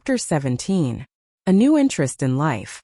Chapter 17. A New Interest in Life.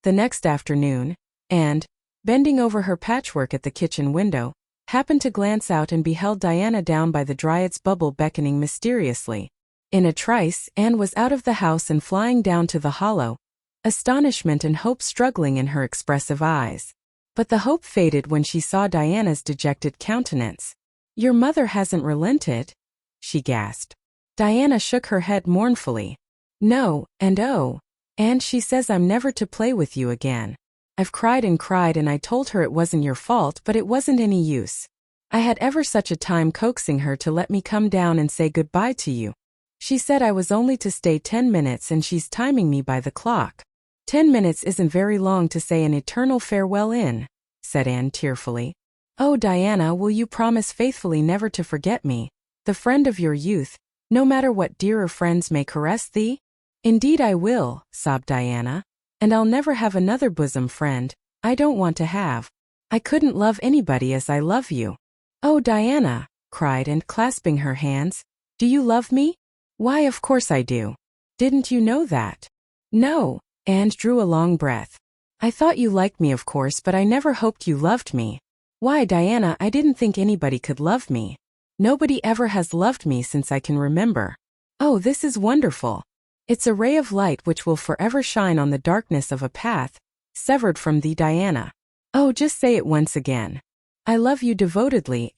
The next afternoon, Anne, bending over her patchwork at the kitchen window, happened to glance out and beheld Diana down by the Dryad's bubble beckoning mysteriously. In a trice, Anne was out of the house and flying down to the hollow, astonishment and hope struggling in her expressive eyes. But the hope faded when she saw Diana's dejected countenance. "Your mother hasn't relented?" she gasped. Diana shook her head mournfully. "No, and she says I'm never to play with you again. I've cried and I told her it wasn't your fault, but it wasn't any use. I had ever such a time coaxing her to let me come down and say goodbye to you. She said I was only to stay 10 minutes and she's timing me by the clock." "10 minutes isn't very long to say an eternal farewell in," said Anne tearfully. "Oh, Diana, will you promise faithfully never to forget me, the friend of your youth, no matter what dearer friends may caress thee?" "Indeed I will," sobbed Diana. "And I'll never have another bosom friend. I don't want to have. I couldn't love anybody as I love you." "Oh, Diana," cried Anne, clasping her hands, "do you love me?" "Why, of course I do. Didn't you know that?" "No." Anne drew a long breath. "I thought you liked me, of course, but I never hoped you loved me." "Why, Diana, I didn't think anybody could love me. Nobody ever has loved me since I can remember." "Oh, this is wonderful. It's a ray of light which will forever shine on the darkness of a path severed from thee, Diana. Oh, just say it once again." "I love you devotedly,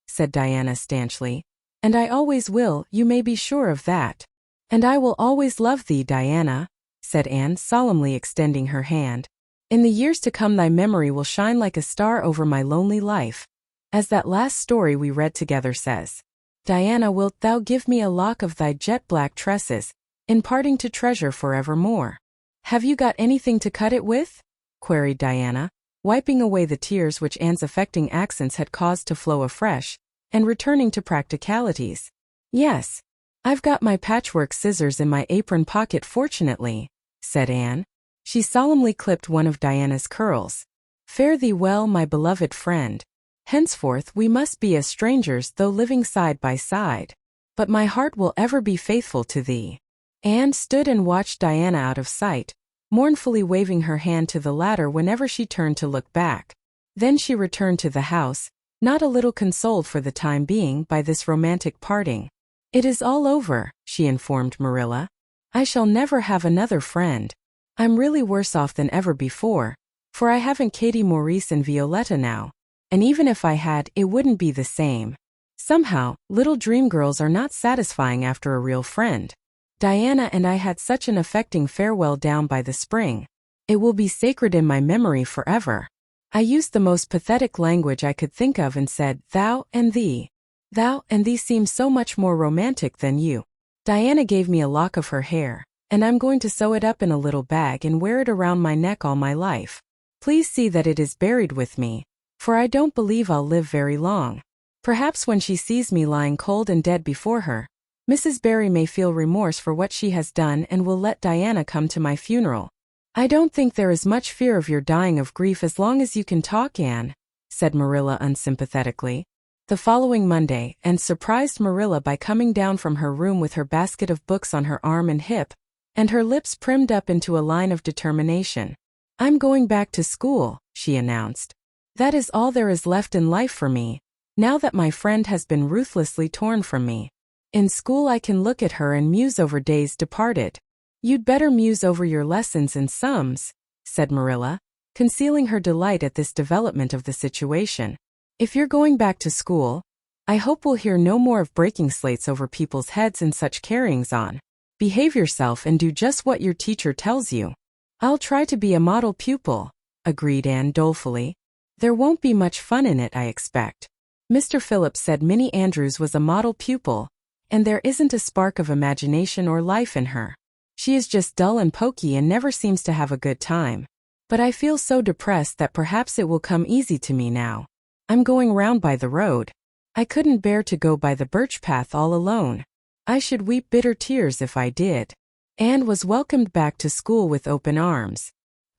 said Diana stanchly. "And I always will, you may be sure of that." "And I will always love thee, Diana," said Anne, solemnly extending her hand. "In the years to come thy memory will shine like a star over my lonely life, as that last story we read together says. Diana, wilt thou give me a lock of thy jet-black tresses, in parting to treasure forevermore?" "Have you got anything to cut it with?" queried Diana, wiping away the tears which Anne's affecting accents had caused to flow afresh, and returning to practicalities. "Yes. I've got my patchwork scissors in my apron pocket fortunately," said Anne. She solemnly clipped one of Diana's curls. "Fare thee well, my beloved friend. Henceforth we must be as strangers though living side by side. But my heart will ever be faithful to thee." Anne stood and watched Diana out of sight, mournfully waving her hand to the latter whenever she turned to look back. Then she returned to the house, not a little consoled for the time being by this romantic parting. "It is all over," she informed Marilla. "I shall never have another friend. I'm really worse off than ever before, for I haven't Katie Maurice and Violetta now. And even if I had, it wouldn't be the same. Somehow, little dream girls are not satisfying after a real friend. Diana and I had such an affecting farewell down by the spring. It will be sacred in my memory forever. I used the most pathetic language I could think of and said, thou and thee. Thou and thee seem so much more romantic than you." Diana gave me a lock of her hair, and I'm going to sew it up in a little bag and wear it around my neck all my life. Please see that it is buried with me, for I don't believe I'll live very long. Perhaps when she sees me lying cold and dead before her, Mrs. Barry may feel remorse for what she has done and will let Diana come to my funeral. "I don't think there is much fear of your dying of grief as long as you can talk, Anne," said Marilla unsympathetically. The following Monday, Anne surprised Marilla by coming down from her room with her basket of books on her arm and hip, and her lips primmed up into a line of determination. "I'm going back to school," she announced. "That is all there is left in life for me, now that my friend has been ruthlessly torn from me. In school I can look at her and muse over days departed." "You'd better muse over your lessons and sums," said Marilla, concealing her delight at this development of the situation. "If you're going back to school, I hope we'll hear no more of breaking slates over people's heads and such carryings on. Behave yourself and do just what your teacher tells you." "I'll try to be a model pupil," agreed Anne dolefully. "There won't be much fun in it, I expect. Mr. Phillips said Minnie Andrews was a model pupil, and there isn't a spark of imagination or life in her. She is just dull and poky and never seems to have a good time. But I feel so depressed that perhaps it will come easy to me now. I'm going round by the road. I couldn't bear to go by the birch path all alone. I should weep bitter tears if I did." Anne was welcomed back to school with open arms.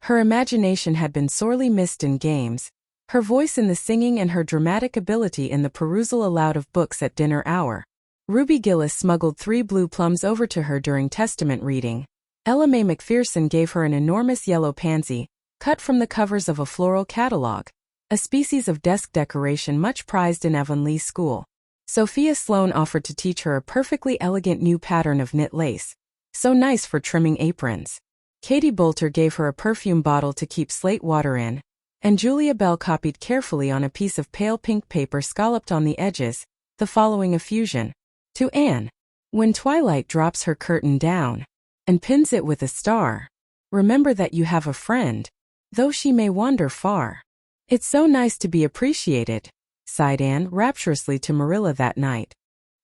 Her imagination had been sorely missed in games, her voice in the singing and her dramatic ability in the perusal aloud of books at dinner hour. Ruby Gillis smuggled 3 blue plums over to her during Testament reading. Ella Mae McPherson gave her an enormous yellow pansy, cut from the covers of a floral catalog, a species of desk decoration much prized in Avonlea School. Sophia Sloane offered to teach her a perfectly elegant new pattern of knit lace, so nice for trimming aprons. Katie Boulter gave her a perfume bottle to keep slate water in, and Julia Bell copied carefully on a piece of pale pink paper scalloped on the edges, the following effusion. To Anne. When twilight drops her curtain down, and pins it with a star, remember that you have a friend, though she may wander far. It's so nice to be appreciated, sighed Anne rapturously to Marilla that night.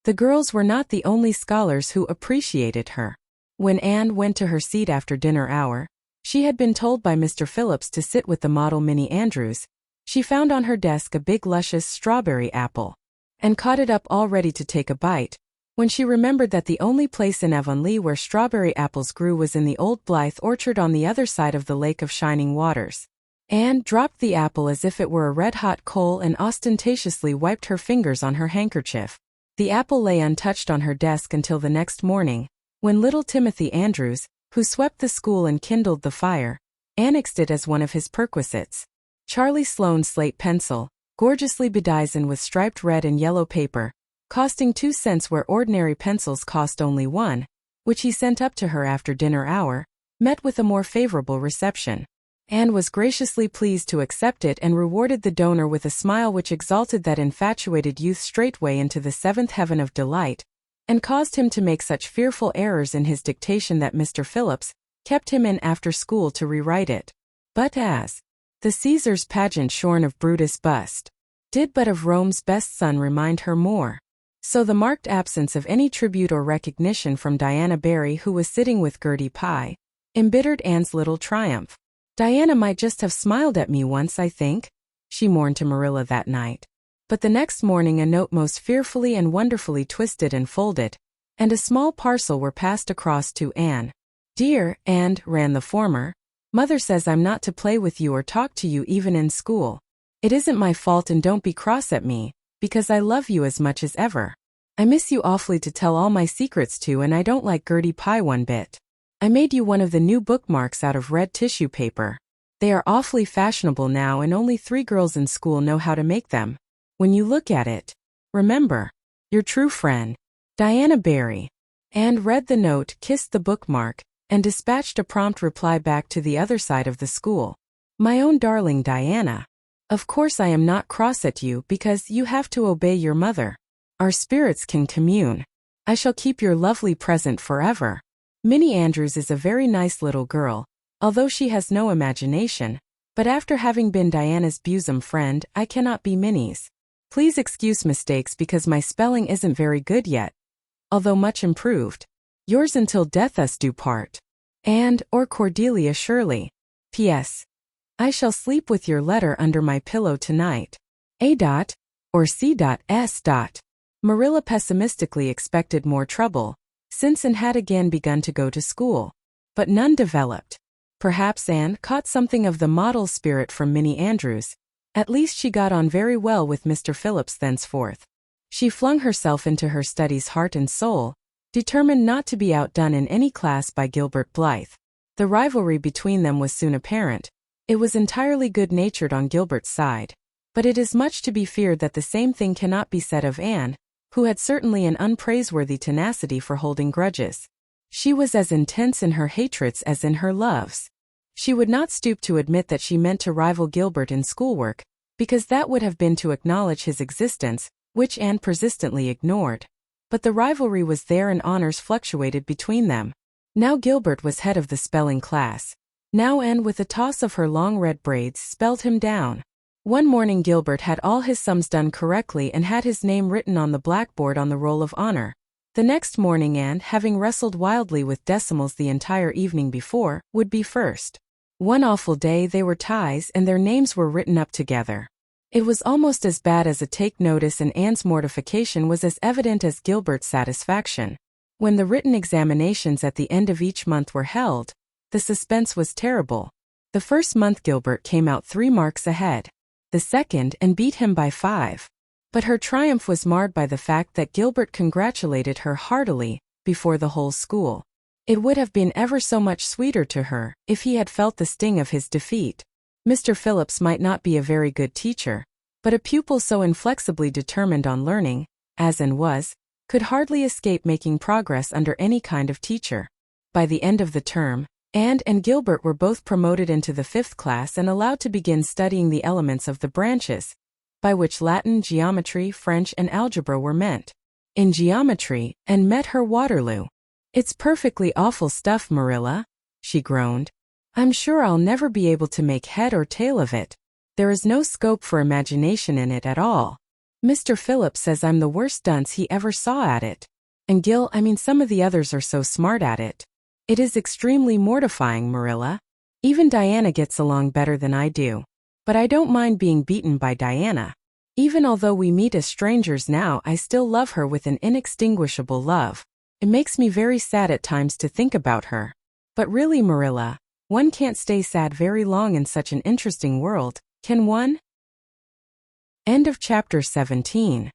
The girls were not the only scholars who appreciated her. When Anne went to her seat after dinner hour, she had been told by Mr. Phillips to sit with the model Minnie Andrews. She found on her desk a big luscious strawberry apple, and caught it up all ready to take a bite, when she remembered that the only place in Avonlea where strawberry apples grew was in the old Blythe orchard on the other side of the Lake of Shining Waters. Anne dropped the apple as if it were a red-hot coal and ostentatiously wiped her fingers on her handkerchief. The apple lay untouched on her desk until the next morning, when little Timothy Andrews, who swept the school and kindled the fire, annexed it as one of his perquisites. Charlie Sloane's slate pencil, gorgeously bedizened with striped red and yellow paper, costing 2 cents where ordinary pencils cost only 1, which he sent up to her after dinner hour, met with a more favorable reception. Anne was graciously pleased to accept it and rewarded the donor with a smile which exalted that infatuated youth straightway into the 7th heaven of delight, and caused him to make such fearful errors in his dictation that Mr. Phillips kept him in after school to rewrite it. But as the Caesar's pageant shorn of Brutus' bust did but of Rome's best son remind her more, so the marked absence of any tribute or recognition from Diana Barry, who was sitting with Gertie Pye, embittered Anne's little triumph. Diana might just have smiled at me once, I think, she mourned to Marilla that night. But the next morning a note most fearfully and wonderfully twisted and folded, and a small parcel were passed across to Anne. Dear, and, ran the former, Mother says I'm not to play with you or talk to you even in school. It isn't my fault and don't be cross at me, because I love you as much as ever. I miss you awfully to tell all my secrets to, and I don't like Gertie Pye one bit. I made you one of the new bookmarks out of red tissue paper. They are awfully fashionable now and only 3 girls in school know how to make them. When you look at it, remember, your true friend, Diana Barry. Anne read the note, kissed the bookmark, and dispatched a prompt reply back to the other side of the school. My own darling Diana. Of course I am not cross at you because you have to obey your mother. Our spirits can commune. I shall keep your lovely present forever. Minnie Andrews is a very nice little girl, although she has no imagination, but after having been Diana's bosom friend, I cannot be Minnie's. Please excuse mistakes because my spelling isn't very good yet, although much improved. Yours until death us do part. And, or Cordelia Shirley. P.S. I shall sleep with your letter under my pillow tonight. A. Or C.S. Marilla pessimistically expected more trouble, since Anne had again begun to go to school. But none developed. Perhaps Anne caught something of the model spirit from Minnie Andrews. At least she got on very well with Mr. Phillips thenceforth. She flung herself into her studies heart and soul, determined not to be outdone in any class by Gilbert Blythe. The rivalry between them was soon apparent. It was entirely good-natured on Gilbert's side, but it is much to be feared that the same thing cannot be said of Anne, who had certainly an unpraiseworthy tenacity for holding grudges. She was as intense in her hatreds as in her loves. She would not stoop to admit that she meant to rival Gilbert in schoolwork, because that would have been to acknowledge his existence, which Anne persistently ignored. But the rivalry was there and honors fluctuated between them. Now Gilbert was head of the spelling class. Now Anne, with a toss of her long red braids, spelled him down. One morning Gilbert had all his sums done correctly and had his name written on the blackboard on the roll of honor. The next morning Anne, having wrestled wildly with decimals the entire evening before, would be first. One awful day they were ties and their names were written up together. It was almost as bad as a take notice, and Anne's mortification was as evident as Gilbert's satisfaction. When the written examinations at the end of each month were held, the suspense was terrible. The first month Gilbert came out 3 marks ahead. The second and beat him by 5. But her triumph was marred by the fact that Gilbert congratulated her heartily before the whole school. It would have been ever so much sweeter to her if he had felt the sting of his defeat. Mr. Phillips might not be a very good teacher, but a pupil so inflexibly determined on learning, as Anne was, could hardly escape making progress under any kind of teacher. By the end of the term, Anne and Gilbert were both promoted into the 5th class and allowed to begin studying the elements of the branches, by which Latin, geometry, French, and algebra were meant. In geometry, Anne met her Waterloo. "It's perfectly awful stuff, Marilla," she groaned. "I'm sure I'll never be able to make head or tail of it. There is no scope for imagination in it at all. Mr. Phillips says I'm the worst dunce he ever saw at it. And some of the others are so smart at it. It is extremely mortifying, Marilla. Even Diana gets along better than I do. But I don't mind being beaten by Diana. Even although we meet as strangers now, I still love her with an inextinguishable love. It makes me very sad at times to think about her. But really, Marilla, one can't stay sad very long in such an interesting world, can one?" End of chapter 17.